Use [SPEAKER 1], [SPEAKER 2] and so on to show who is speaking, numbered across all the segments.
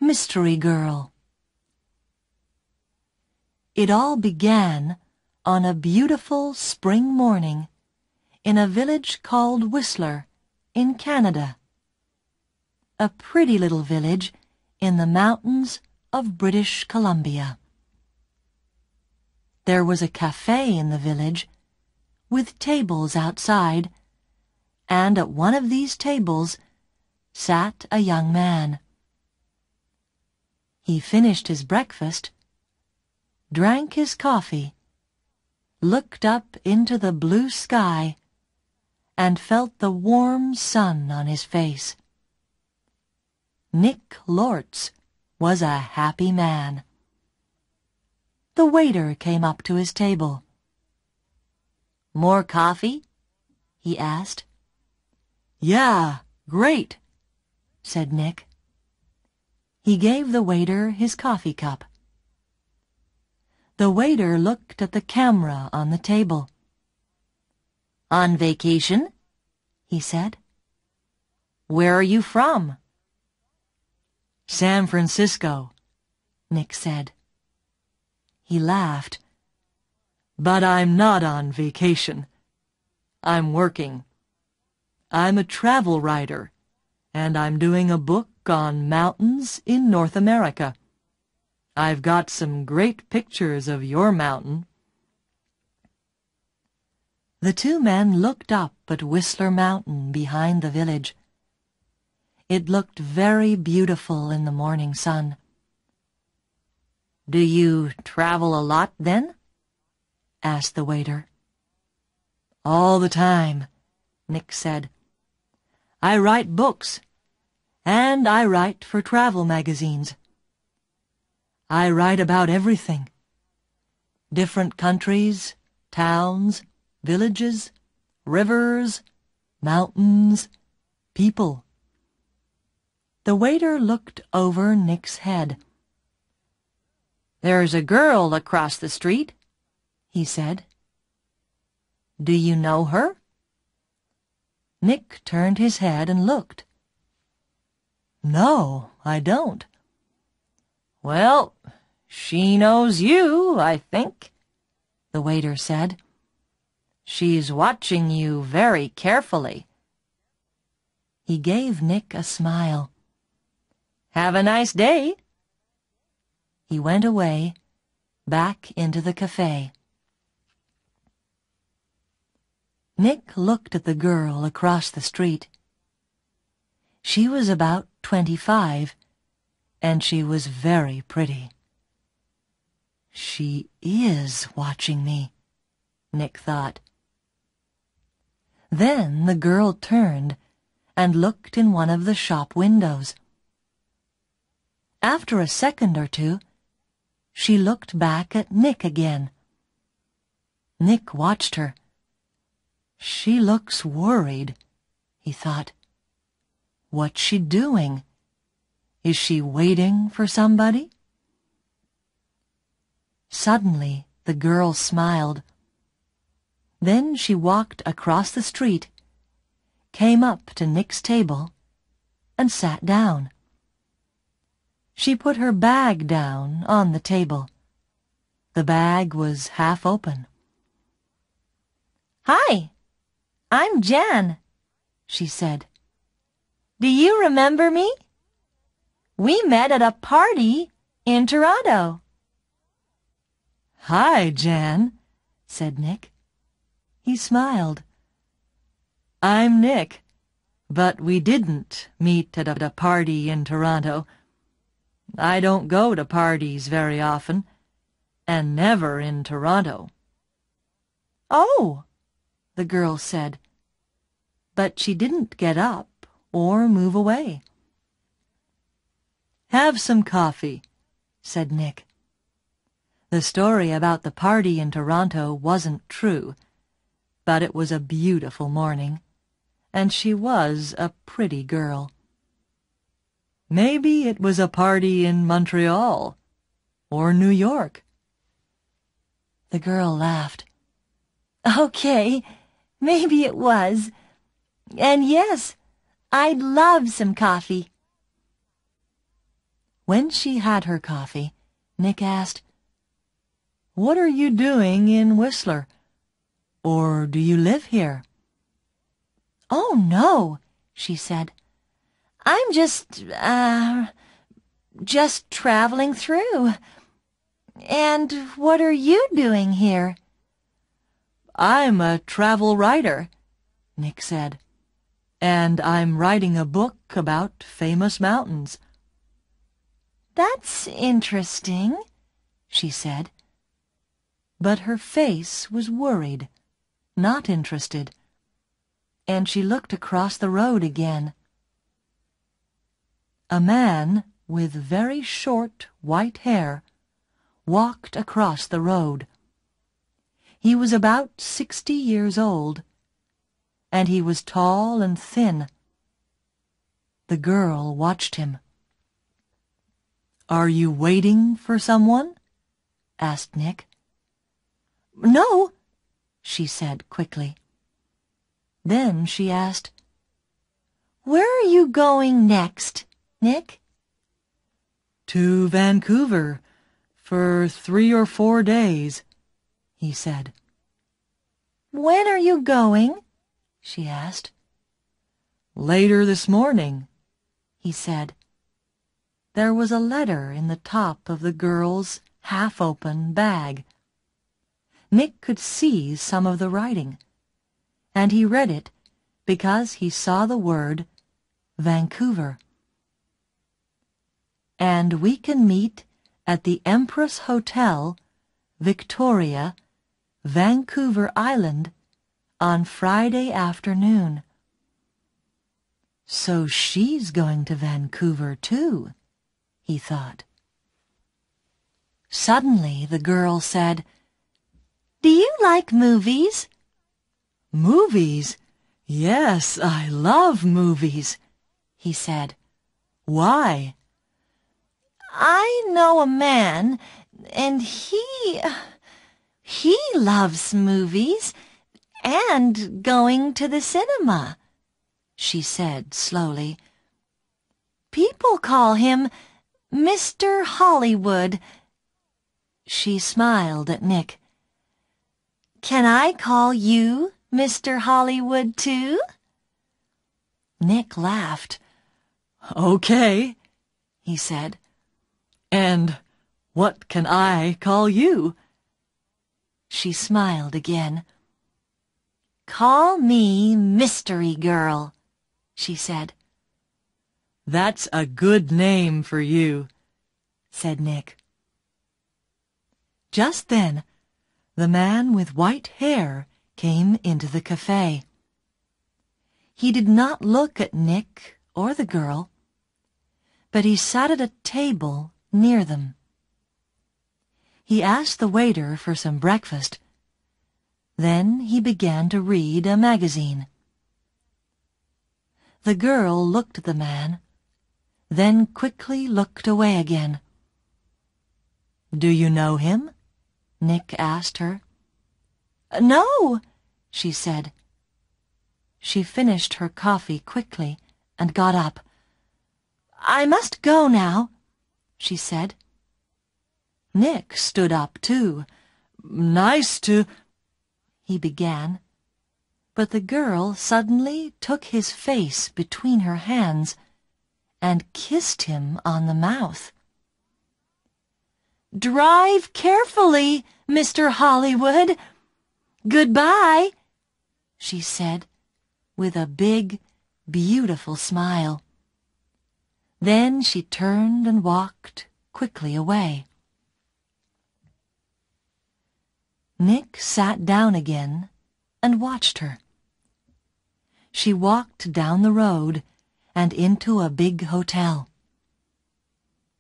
[SPEAKER 1] Mystery Girl. It all began on a beautiful spring morning in a village called Whistler in Canada. A pretty little village in the mountains of British Columbia. There was a cafe in the village with tables outside, and at one of these tables sat a young man. He finished his breakfast, drank his coffee, looked up into the blue sky, and felt the warm sun on his face. Nick Lortz was a happy man. The waiter came up to his table. "More coffee?" he asked. "Yeah, great," said Nick. He gave the waiter his coffee cup. The waiter looked at the camera on the table. "On vacation?" he said. "Where are you from?" "San Francisco," Nick said. He laughed. "But I'm not on vacation. I'm working. I'm a travel writer, and I'm doing a book on mountains in North America. I've got some great pictures of your mountain." The two men looked up at Whistler Mountain behind the village. It looked very beautiful in the morning sun. "Do you travel a lot, then?" asked the waiter. "All the time," Nick said. "I write books, and I write for travel magazines. I write about everything. Different countries, towns, villages, rivers, mountains, people." The waiter looked over Nick's head. "There's a girl across the street," he said. "Do you know her?" Nick turned his head and looked. "No, I don't." "Well, she knows you, I think," the waiter said. "She's watching you very carefully." He gave Nick a smile. "Have a nice day." He went away, back into the cafe. Nick looked at the girl across the street. She was about 25, and she was very pretty. "She is watching me," Nick thought. Then the girl turned and looked in one of the shop windows. After a second or two, she looked back at Nick again. Nick watched her. "She looks worried," he thought. "What's she doing? Is she waiting for somebody?" Suddenly, the girl smiled. Then she walked across the street, came up to Nick's table, and sat down. She put her bag down on the table. The bag was half open. "Hi, I'm Jan," she said. "Do you remember me? We met at a party in Toronto." "Hi, Jan," said Nick. He smiled. "I'm Nick, but we didn't meet at a party in Toronto. I don't go to parties very often, and never in Toronto." "Oh," the girl said, but she didn't get up or move away. "Have some coffee," said Nick. The story about the party in Toronto wasn't true, but it was a beautiful morning, and she was a pretty girl. Maybe it was a party in Montreal or New York. The girl laughed. "Okay, maybe it was. And yes, I'd love some coffee." When she had her coffee, Nick asked, "What are you doing in Whistler? Or do you live here?" "Oh, no," she said. "I'm just traveling through. And what are you doing here?" "I'm a travel writer," Nick said, "and I'm writing a book about famous mountains." "That's interesting," she said. But her face was worried, not interested, and she looked across the road again. A man with very short white hair walked across the road. He was about 60 years old, and he was tall and thin. The girl watched him. "Are you waiting for someone?" asked Nick. "No," she said quickly. Then she asked, "Where are you going next, Nick?" "To Vancouver for 3 or 4 days," he said. "When are you going?" she asked. "Later this morning," he said. There was a letter in the top of the girl's half-open bag. Nick could see some of the writing, and he read it because he saw the word Vancouver. "And we can meet at the Empress Hotel, Victoria, Vancouver Island, on Friday afternoon." So she's going to Vancouver too, he thought. Suddenly the girl said, "Do you like movies?" "Movies? Yes, I love movies," he said. "Why?" "I know a man, and he loves movies and going to the cinema," she said slowly. "People call him Mr. Hollywood." She smiled at Nick. "Can I call you Mr. Hollywood too?" Nick laughed. "Okay," he said. "And what can I call you?" She smiled again. "Call me Mystery Girl," she said. "That's a good name for you," said Nick. Just then, the man with white hair came into the cafe. He did not look at Nick or the girl, but he sat at a table near them. He asked the waiter for some breakfast. Then he began to read a magazine. The girl looked at the man, then quickly looked away again. "Do you know him?" Nick asked her. "No," she said. She finished her coffee quickly and got up. "I must go now," she said. Nick stood up too. "Nice to—" he began, but the girl suddenly took his face between her hands and kissed him on the mouth. "Drive carefully, Mr. Hollywood. Goodbye," she said, with a big, beautiful smile. Then she turned and walked quickly away. Nick sat down again and watched her. She walked down the road and into a big hotel.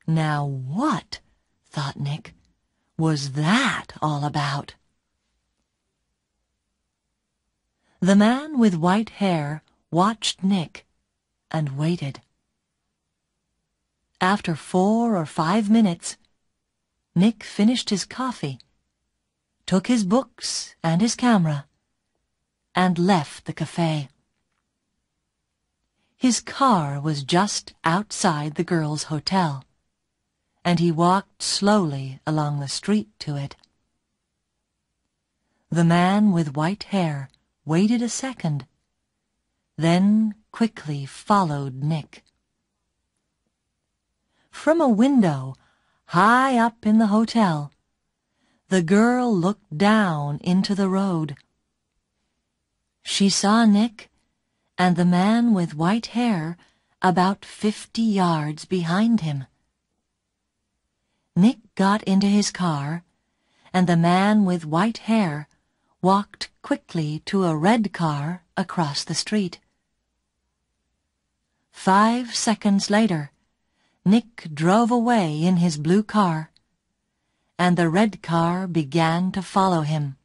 [SPEAKER 1] Now what, thought Nick, was that all about? The man with white hair watched Nick and waited. After 4 or 5 minutes, Nick finished his coffee, took his books and his camera, and left the cafe. His car was just outside the girl's hotel. and he walked slowly along the street to it. The man with white hair waited a second, then quickly followed Nick. From a window high up in the hotel, the girl looked down into the road. She saw Nick and the man with white hair about 50 yards behind him. Nick got into his car, and the man with white hair walked quickly to a red car across the street. 5 seconds later, Nick drove away in his blue car, and the red car began to follow him.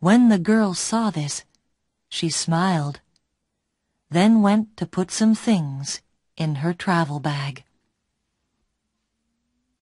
[SPEAKER 1] When the girl saw this, she smiled, then went to put some things in her travel bag.